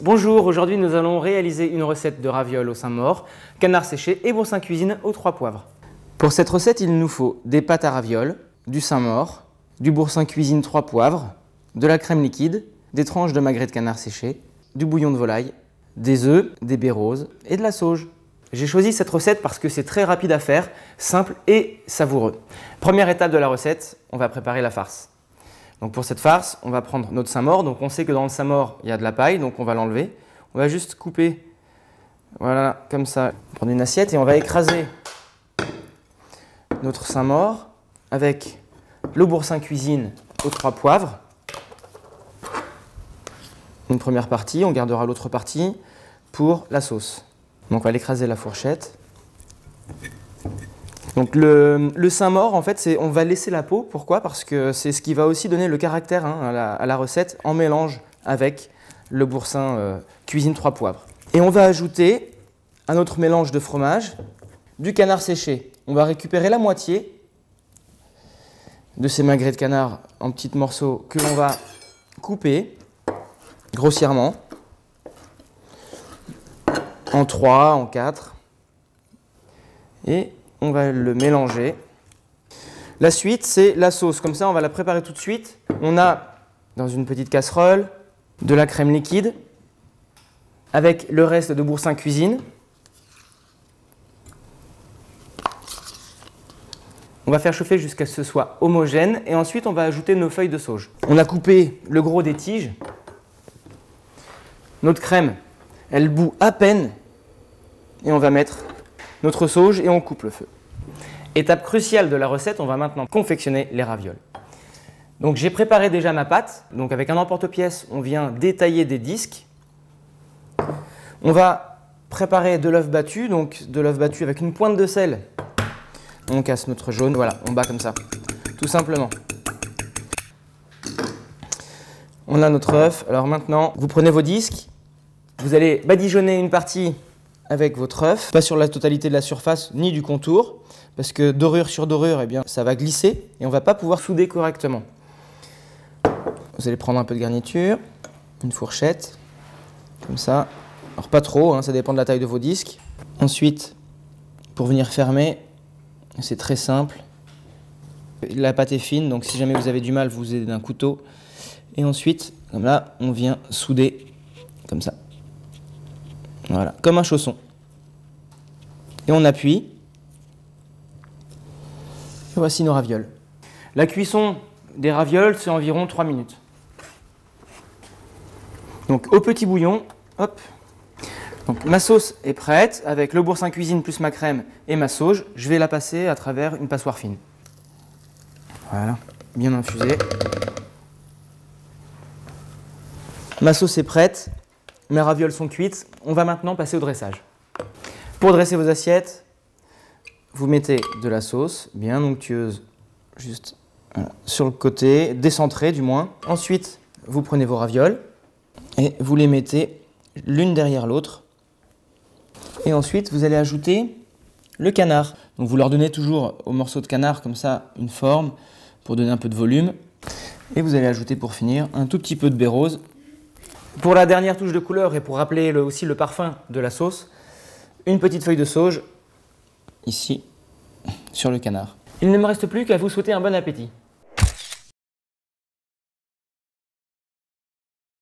Bonjour, aujourd'hui nous allons réaliser une recette de ravioles au Saint-Maur, canard séché et boursin cuisine aux 3 poivres. Pour cette recette, il nous faut des pâtes à ravioles, du Saint-Maur, du boursin cuisine 3 poivres, de la crème liquide, des tranches de magret de canard séché, du bouillon de volaille, des œufs, des baies roses et de la sauge. J'ai choisi cette recette parce que c'est très rapide à faire, simple et savoureux. Première étape de la recette, on va préparer la farce. Donc pour cette farce, on va prendre notre Saint-Maur. Donc on sait que dans le Saint-Maur, il y a de la paille, donc on va l'enlever. On va juste couper, voilà, comme ça. Prendre une assiette et on va écraser notre Saint-Maur avec le boursin cuisine aux 3 poivres. Une première partie, on gardera l'autre partie pour la sauce. Donc on va l'écraser à la fourchette. Donc le Saint-Maur, en fait, on va laisser la peau. Pourquoi? Parce que c'est ce qui va aussi donner le caractère à la recette en mélange avec le boursin cuisine 3 poivres. Et on va ajouter à notre mélange de fromage du canard séché. On va récupérer la moitié de ces magrets de canard en petits morceaux que l'on va couper grossièrement en 3, en 4. Et on va le mélanger. La suite, c'est la sauce. Comme ça, on va la préparer tout de suite. On a, dans une petite casserole, de la crème liquide avec le reste de boursin cuisine. On va faire chauffer jusqu'à ce que ce soit homogène et ensuite, on va ajouter nos feuilles de sauge. On a coupé le gros des tiges. Notre crème, elle bout à peine et on va mettre notre sauge et on coupe le feu. Étape cruciale de la recette, on va maintenant confectionner les ravioles. Donc j'ai préparé déjà ma pâte. Donc avec un emporte-pièce, on vient détailler des disques. On va préparer de l'œuf battu, donc de l'œuf battu avec une pointe de sel. On casse notre jaune, voilà, on bat comme ça, tout simplement. On a notre œuf. Alors maintenant, vous prenez vos disques, vous allez badigeonner une partie avec votre œuf, pas sur la totalité de la surface ni du contour, parce que dorure sur dorure, eh bien, ça va glisser et on ne va pas pouvoir souder correctement. Vous allez prendre un peu de garniture, une fourchette, comme ça. Alors pas trop, ça dépend de la taille de vos disques. Ensuite, pour venir fermer, c'est très simple. La pâte est fine, donc si jamais vous avez du mal, vous aidez d'un couteau. Et ensuite, comme là, on vient souder, comme ça. Voilà, comme un chausson. Et on appuie. Et voici nos ravioles. La cuisson des ravioles, c'est environ 3 minutes. Donc au petit bouillon, hop. Donc ma sauce est prête avec le boursin cuisine plus ma crème et ma sauge. Je vais la passer à travers une passoire fine. Voilà, bien infusée. Ma sauce est prête. Mes ravioles sont cuites. On va maintenant passer au dressage. Pour dresser vos assiettes, vous mettez de la sauce bien onctueuse juste sur le côté, décentrée du moins. Ensuite, vous prenez vos ravioles et vous les mettez l'une derrière l'autre. Et ensuite, vous allez ajouter le canard. Donc vous leur donnez toujours aux morceaux de canard comme ça une forme pour donner un peu de volume. Et vous allez ajouter pour finir un tout petit peu de baies roses. Pour la dernière touche de couleur et pour rappeler aussi le parfum de la sauce, une petite feuille de sauge ici sur le canard. Il ne me reste plus qu'à vous souhaiter un bon appétit.